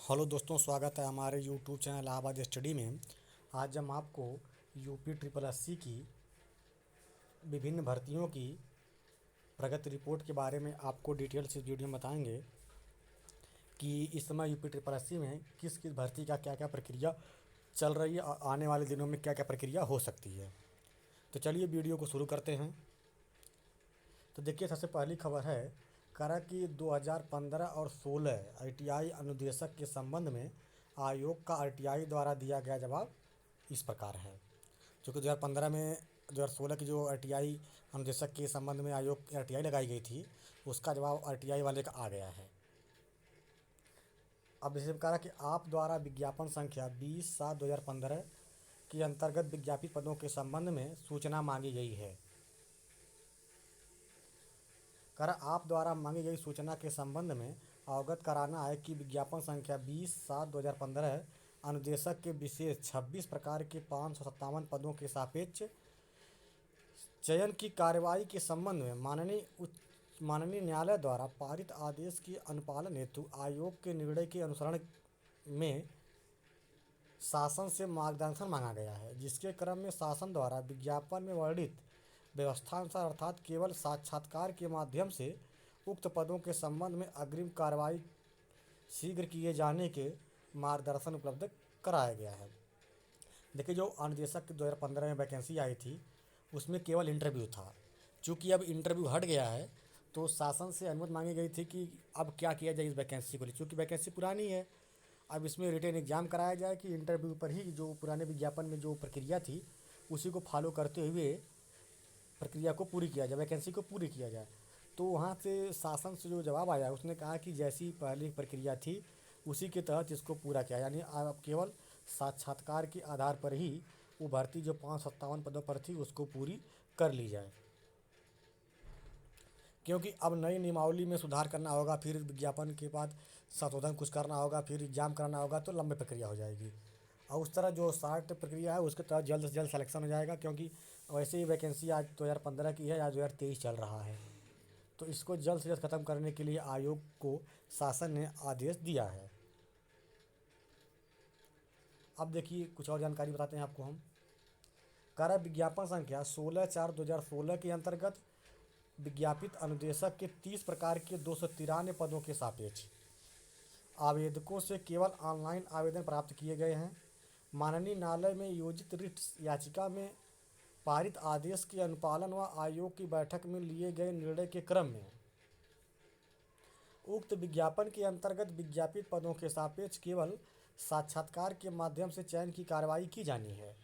Hello दोस्तों, स्वागत है हमारे यूट्यूब चैनल इलाहाबाद स्टडी में। आज हम आपको यूपी ट्रिपल एससी की विभिन्न भर्तियों की प्रगति रिपोर्ट के बारे में आपको डिटेल से वीडियो में बताएंगे कि इस समय यूपी ट्रिपल एससी में किस किस भर्ती का क्या क्या प्रक्रिया चल रही है और आने वाले दिनों में क्या क्या प्रक्रिया हो सकती है। तो चलिए वीडियो को शुरू करते हैं। तो देखिए, सबसे पहली खबर है करा कि 2015 और 16 आरटीआई अनुदेशक के संबंध में आयोग का आरटीआई द्वारा दिया गया जवाब इस प्रकार है। चूँकि 2015 में 2016 की जो आरटीआई अनुदेशक के संबंध में आयोग की आरटीआई लगाई गई थी, उसका जवाब आरटीआई वाले का आ गया है। अब इसे कहा कि आप द्वारा विज्ञापन संख्या 20/7/2015 के अंतर्गत विज्ञापित पदों के संबंध में सूचना मांगी गई है। कर आप द्वारा मांगी गई सूचना के संबंध में अवगत कराना है कि विज्ञापन संख्या 20/7/2015 अनुदेशक के विशेष 26 प्रकार के 557 पदों के सापेक्ष चयन की कार्यवाही के संबंध में माननीय न्यायालय द्वारा पारित आदेश के अनुपालन हेतु आयोग के निर्णय के अनुसरण में शासन से मार्गदर्शन मांगा गया है, जिसके क्रम में शासन द्वारा विज्ञापन में वर्णित व्यवस्थानुसार अर्थात केवल साक्षात्कार के माध्यम से उक्त पदों के संबंध में अग्रिम कार्रवाई शीघ्र किए जाने के मार्गदर्शन उपलब्ध कराया गया है। देखिए, जो अनुदेशक की 2015 में वैकेंसी आई थी उसमें केवल इंटरव्यू था। चूँकि अब इंटरव्यू हट गया है तो शासन से अनुमति मांगी गई थी कि अब क्या किया जाए इस वैकेंसी को लिए। चूँकि वैकेंसी पुरानी है, अब इसमें रिटन एग्ज़ाम कराया जाए कि इंटरव्यू पर ही जो पुराने विज्ञापन में जो प्रक्रिया थी उसी को फॉलो करते हुए प्रक्रिया को पूरी किया जाए, वैकेंसी को पूरी किया जाए। तो वहाँ से शासन से जो जवाब आया उसने कहा कि जैसी पहली प्रक्रिया थी उसी के तहत इसको पूरा किया, यानी अब केवल साक्षात्कार के आधार पर ही वो भर्ती जो 557 पदों पर थी उसको पूरी कर ली जाए। क्योंकि अब नई नियमावली में सुधार करना होगा, फिर विज्ञापन के बाद संशोधन कुछ करना होगा, फिर एग्ज़ाम कराना होगा, तो लंबी प्रक्रिया हो जाएगी। और उस तरह जो शार्ट प्रक्रिया है उसके तहत जल्द से जल्द सिलेक्शन हो जाएगा, क्योंकि वैसे ही वैकेंसी आज 2015 की है, आज 2023 चल रहा है। तो इसको जल्द से जल्द ख़त्म करने के लिए आयोग को शासन ने आदेश दिया है। अब देखिए, कुछ और जानकारी बताते हैं आपको हम। कार्य विज्ञापन संख्या 16/4/2016 के अंतर्गत विज्ञापित अनुदेशक के 30 प्रकार के 293 पदों के सापेक्ष आवेदकों से केवल ऑनलाइन आवेदन प्राप्त किए गए हैं। माननीय न्यायालय में योजित रिट याचिका में पारित आदेश के अनुपालन व आयोग की बैठक में लिए गए निर्णय के क्रम में उक्त विज्ञापन के अंतर्गत विज्ञापित पदों के सापेक्ष केवल साक्षात्कार के माध्यम से चयन की कार्रवाई की जानी है।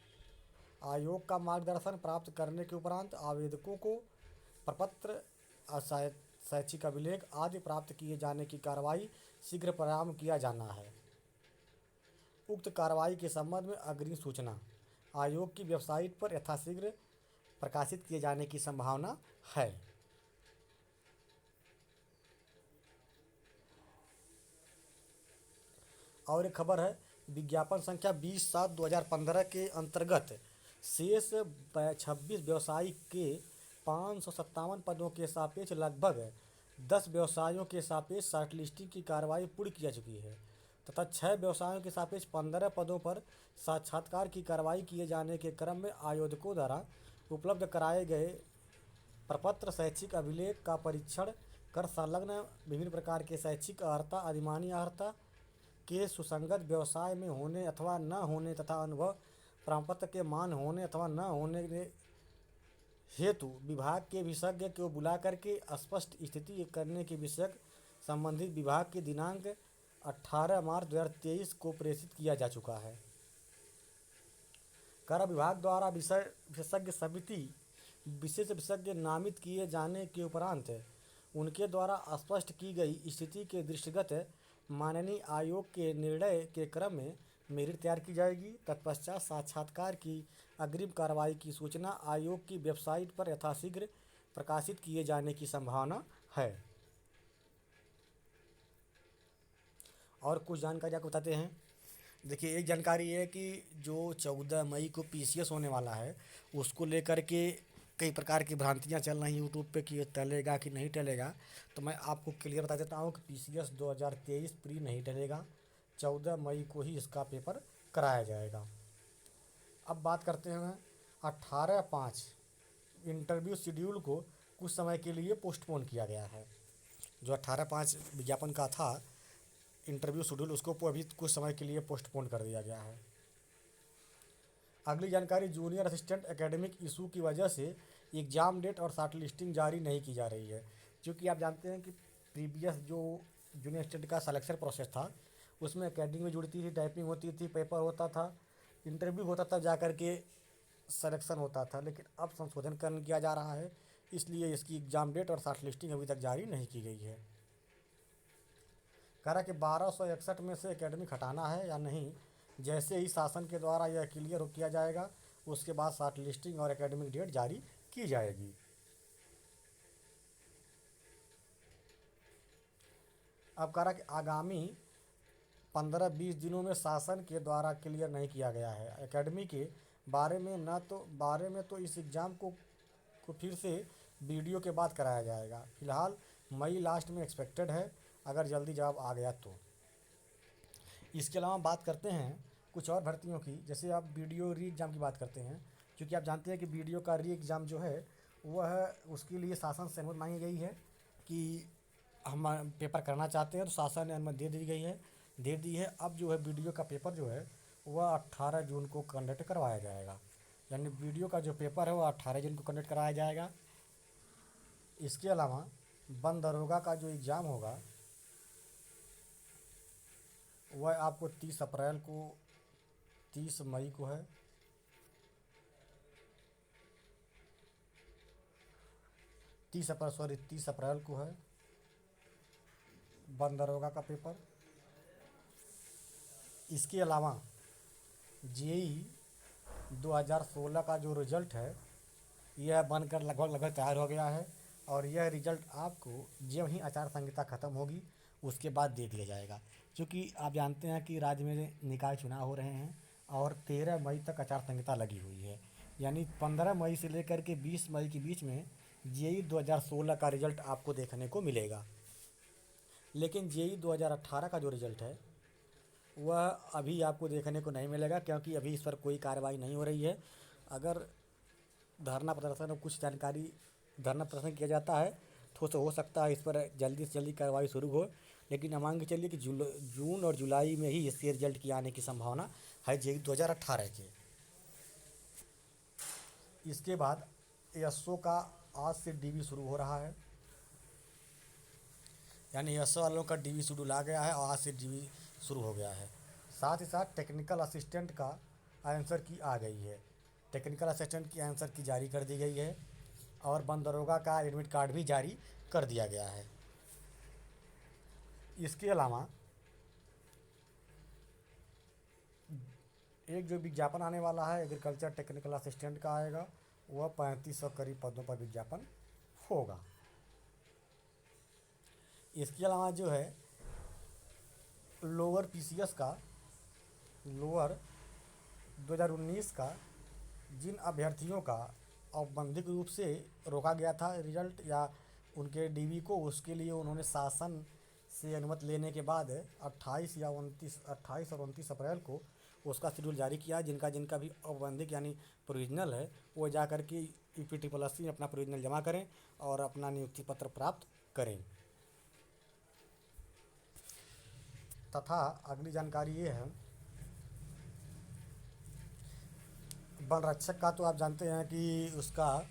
आयोग का मार्गदर्शन प्राप्त करने के उपरांत आवेदकों को प्रपत्र, शैक्षिक अभिलेख आदि प्राप्त किए जाने की कार्रवाई शीघ्र प्रारंभ किया जाना है। उक्त कार्रवाई के संबंध में अग्रिम सूचना आयोग की वेबसाइट पर यथाशीघ्र प्रकाशित किए जाने की संभावना है। और एक खबर है, विज्ञापन संख्या 20/7/2015 के अंतर्गत शेष 26 व्यवसायी के 557 पदों के सापेक्ष लगभग 10 व्यवसायों के सापेक्ष शॉर्टलिस्टिंग की कार्रवाई पूरी की जा चुकी है तथा 6 व्यवसायों के सापेक्ष 15 पदों पर साक्षात्कार की कार्रवाई किए जाने के क्रम में आयोजकों द्वारा उपलब्ध कराए गए प्रपत्र, शैक्षिक अभिलेख का परीक्षण कर संलग्न विभिन्न प्रकार के शैक्षिक अर्हता, अधिमानी अर्हता के सुसंगत व्यवसाय में होने अथवा न होने तथा अनुभव प्रमाणपत्र के मान होने अथवा न होने हेतु विभाग के विशेषज्ञ को बुला करके स्पष्ट स्थिति करने के विषय संबंधित विभाग की दिनांक 18 मार्च 2023 को प्रेषित किया जा चुका है। कर विभाग द्वारा विशेषज्ञ समिति विशेष विशेषज्ञ नामित किए जाने के उपरांत उनके द्वारा स्पष्ट की गई स्थिति के दृष्टिगत माननीय आयोग के निर्णय के क्रम में मेरिट तैयार की जाएगी। तत्पश्चात साक्षात्कार की अग्रिम कार्रवाई की सूचना आयोग की वेबसाइट पर यथाशीघ्र प्रकाशित किए जाने की संभावना है। और कुछ जानकारी आपको बताते हैं। देखिए, एक जानकारी है कि जो 14 मई को पीसीएस होने वाला है उसको लेकर के कई प्रकार की भ्रांतियां चल रही हैं यूट्यूब पे कि ये टलेगा कि नहीं टलेगा। तो मैं आपको क्लियर बता देता हूँ कि पीसीएस 2023 प्री नहीं टलेगा। 14 मई को ही इसका पेपर कराया जाएगा। अब बात करते हैं 18/5 इंटरव्यू शेड्यूल को कुछ समय के लिए पोस्टपोन किया गया है। जो 18/5 विज्ञापन का था इंटरव्यू शेड्यूल, उसको अभी कुछ समय के लिए पोस्टपोन कर दिया गया है। अगली जानकारी, जूनियर असिस्टेंट एकेडमिक इशू की वजह से एग्ज़ाम डेट और शॉर्ट लिस्टिंग जारी नहीं की जा रही है। क्योंकि आप जानते हैं कि प्रीवियस जो जूनियर असिस्टेंट का सिलेक्शन प्रोसेस था उसमें एकेडमिक जुड़ती थी, टाइपिंग होती थी, पेपर होता था, इंटरव्यू होता था, जा कर के सिलेक्शन होता था। लेकिन अब संशोधन किया जा रहा है, इसलिए इसकी एग्ज़ाम डेट और शॉर्ट लिस्टिंग अभी तक जारी नहीं की गई है। कह रहा कि 1261 में से एकेडमिक हटाना है या नहीं। जैसे ही शासन के द्वारा यह क्लियर हो किया जाएगा उसके बाद शॉर्ट लिस्टिंग और एकेडमिक डेट जारी की जाएगी। अब कह रहा कि आगामी 15-20 दिनों में शासन के द्वारा क्लियर नहीं किया गया है एकेडमी के बारे में तो इस एग्ज़ाम को फिर से वीडियो के बाद कराया जाएगा। फिलहाल मई लास्ट में एक्सपेक्टेड है, अगर जल्दी जवाब आ गया तो। इसके अलावा बात करते हैं कुछ और भर्तियों की। जैसे आप वीडियो री एग्ज़ाम की बात करते हैं, क्योंकि आप जानते हैं कि वीडियो का री एग्ज़ाम जो है वह उसके लिए शासन से अनुमति मांगी गई है कि हम पेपर करना चाहते हैं, तो शासन ने अनुमति दे दी है। अब जो है वीडियो का पेपर जो है वह 18 जून को कंडक्ट करवाया जाएगा। यानी वीडियो का जो पेपर है वह 18 जून को कंडक्ट कराया जाएगा। इसके अलावा वन दरोगा का जो एग्ज़ाम होगा वह आपको 30 मई को है। 30 अप्रैल को है वन दरोगा का पेपर। इसके अलावा जेई 2016 का जो रिज़ल्ट है यह बनकर लगभग तैयार हो गया है और यह रिज़ल्ट आपको जब ही आचार संहिता ख़त्म होगी उसके बाद दे दिया जाएगा। क्योंकि आप जानते हैं कि राज्य में निकाय चुनाव हो रहे हैं और 13 मई तक आचार संहिता लगी हुई है। यानी 15 मई से लेकर के 20 मई के बीच में जेई 2016 का रिज़ल्ट आपको देखने को मिलेगा। लेकिन जेई 2018 का जो रिज़ल्ट है वह अभी आपको देखने को नहीं मिलेगा, क्योंकि अभी इस पर कोई कार्रवाई नहीं हो रही है। अगर धरना प्रदर्शन और कुछ जानकारी धरना प्रदर्शन किया जाता है तो हो सकता है इस पर जल्दी से जल्दी कार्रवाई शुरू हो। लेकिन मान के चलिए कि जून और जुलाई में ही इसके रिजल्ट की आने की संभावना है जेई 2018 के। इसके बाद एसओ का आज से डीवी शुरू हो रहा है। यानी एसओ वालों का डीवी शेड्यूल आ गया है और आज से डीवी शुरू हो गया है। साथ ही साथ टेक्निकल असिस्टेंट का आंसर की आ गई है। टेक्निकल असिस्टेंट की आंसर की जारी कर दी गई है और वन दरोगा का एडमिट कार्ड भी जारी कर दिया गया है। इसके अलावा एक जो विज्ञापन आने वाला है एग्रीकल्चर टेक्निकल असिस्टेंट का आएगा, वह 3500 करीब पदों पर विज्ञापन होगा। इसके अलावा जो है लोअर पीसीएस का लोअर 2019 का जिन अभ्यर्थियों का औपबंधिक रूप से रोका गया था रिजल्ट या उनके डीवी को, उसके लिए उन्होंने शासन से अनुमति लेने के बाद 28 और 29 अप्रैल को उसका शेड्यूल जारी किया। जिनका भी औपबंधिक यानी प्रोविजनल है वो जा कर के यूपी में अपना प्रोविजनल जमा करें और अपना नियुक्ति पत्र प्राप्त करें। तथा अगली जानकारी ये है वन रक्षक का, तो आप जानते हैं कि उसका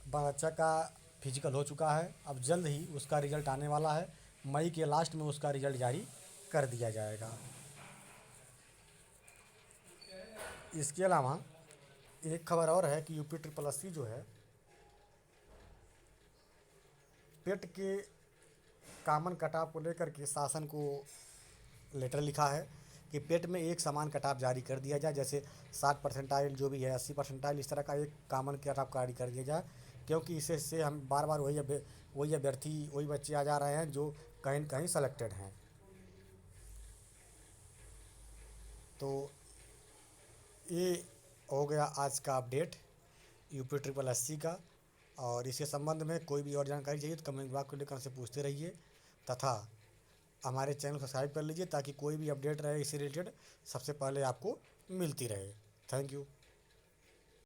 वन रक्षक का फिजिकल हो चुका है। अब जल्द ही उसका रिजल्ट आने वाला है, मई के लास्ट में उसका रिजल्ट जारी कर दिया जाएगा। इसके अलावा एक खबर और है कि यूपी जो है पेट के कॉमन कटाव को लेकर के शासन को लेटर लिखा है कि पेट में एक समान कटाव जारी कर दिया जाए। जैसे 60 परसेंटाइल जो भी है 80 परसेंटाइल, इस तरह का एक कॉमन कटाव जारी कर दिया जाए। क्योंकि इससे हम बार बार वही अभ्यर्थी वही बच्चे आ जा रहे हैं जो कहीं न कहीं सेलेक्टेड हैं। तो ये हो गया आज का अपडेट यूपी का। और इसके संबंध में कोई भी और जानकारी चाहिए तो कमेंट बॉक्स को लेकर हमसे पूछते रहिए। तथा हमारे चैनल सब्सक्राइब कर लीजिए ताकि कोई भी अपडेट रहे इससे रिलेटेड सबसे पहले आपको मिलती रहे। Thank you.